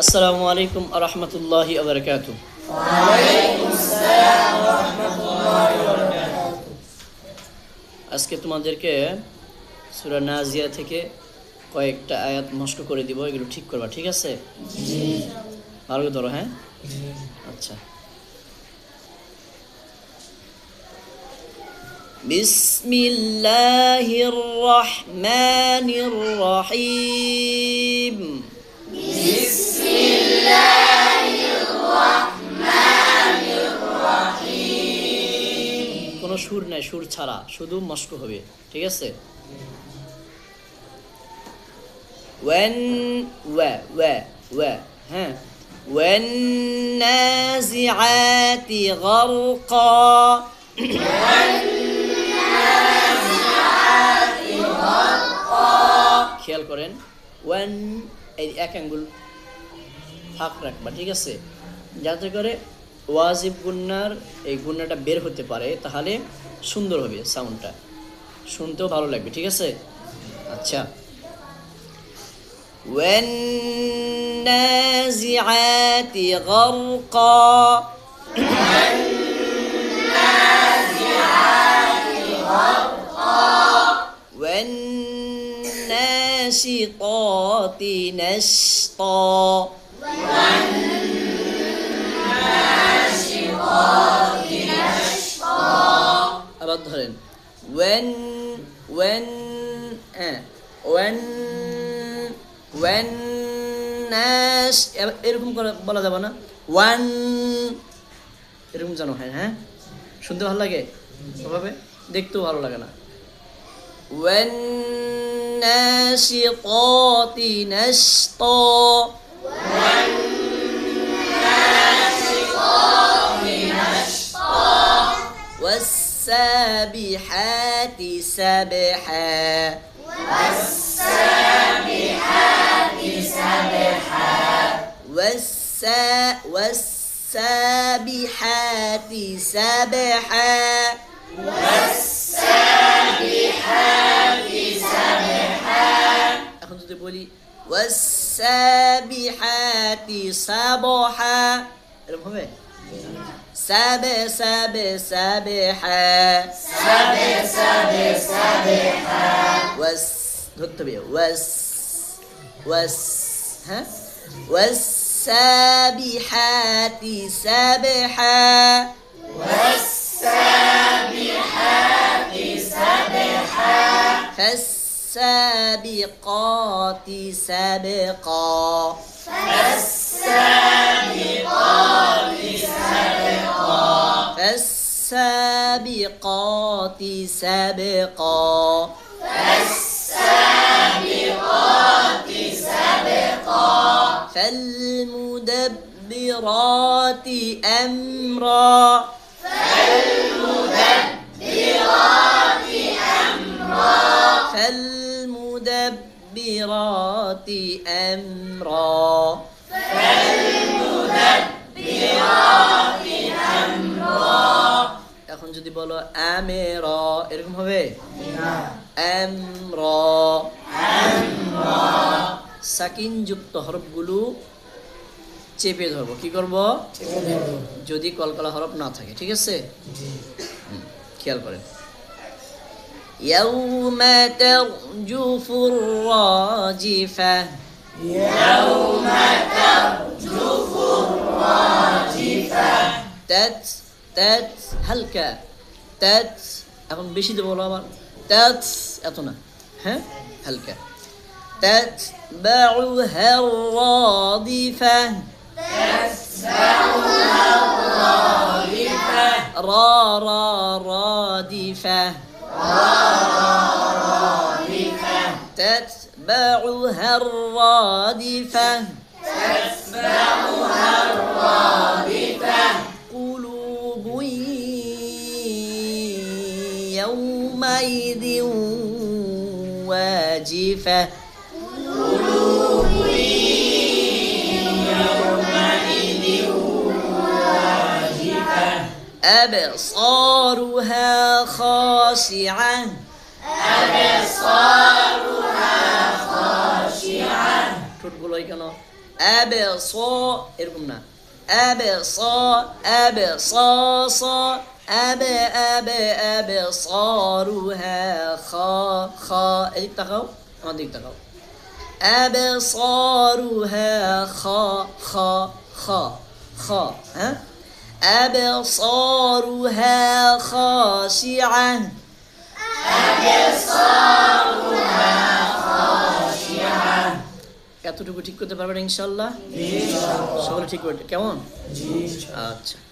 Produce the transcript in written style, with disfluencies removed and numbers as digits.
আসসালামু আলাইকুম ওয়া রাহমাতুল্লাহি ওয়া বারাকাতুহু। ওয়া আলাইকুমুস সালাম ওয়া রাহমাতুল্লাহি ওয়া বারাকাতুহু। আজকে তোমাদেরকে সূরা নাজিয়া থেকে কয়েকটা আয়াত মস্ক করে দিব, এগুলো ঠিক করবা, ঠিক আছে? জি। ভালো করে ধরো, হ্যাঁ? জি। আচ্ছা। বিসমিল্লাহির রহমানির রহিম। বিসমিল্লাহির রহমানির রহিম। কোনো সুর নাই, সুর ছাড়া, শুধু মস্ক হবে, ঠিক আছে? ওয়ান ওয়া হ্যাঁ, ওয়ান নাজিআতি গারকা, খেয়াল করেন, ওয়ান এই এক আঙ্গুল ফাঁক রাখবা, ঠিক আছে? যাতে করে ওয়াজিব গুন্নার এই গুন্নাটা বের হতে পারে, তাহলে সুন্দর হবে, সাউন্ডটা শুনতেও ভালো লাগবে, ঠিক আছে? আচ্ছা, والنازعات غرقا والناشطات نشطا আবার ধরেন, when নাশ, এরকম করে বলা যাবে না, ওয়ান এরকম জানো, হ্যাঁ হ্যাঁ, শুনতে ভালো লাগে, ওভাবে দেখতেও ভালো লাগে না। ওয়ান নাশিতাতি নাশতা, والسابحات سبحا والسابحات سبحا এখন যদি বলি والسابحات سبحا, এরকম হবে, سبحا ধরতে হবে, হ্যাঁ, والسابحات سبحا فالسابقات سبقا فالسابقات سبقا فالمدبرات أمرا فالمدبرات أمرا এখন যদি বলো আমেরা, এরকম হবে না। আমরা, সাকিন যুক্ত হরফগুলো চেপে ধরবো, কি করব? যদি কলকলা হরফ না থাকে, ঠিক আছে? খেয়াল করেন, ইয়াউমা তারজুফুর রাজিফা, তাত হালকা, তাত এখন বেশি দেবো, আবার তাত এত না, হ্যাঁ, হালকা, تتبعها الرادفة رادفة تتبعها الرادفة قلوب يومئذ واجفة أبصارها خاشعة ঠোঁটগুলো কেন এরকম না, এদিক তাকাও, আমার দিক তাকাও, أبصارها ها أبصارها خاشعة এতটুকু ঠিক করতে পারবেন ইনশাল্লাহ? সকলে ঠিক করতে কেমন? আচ্ছা।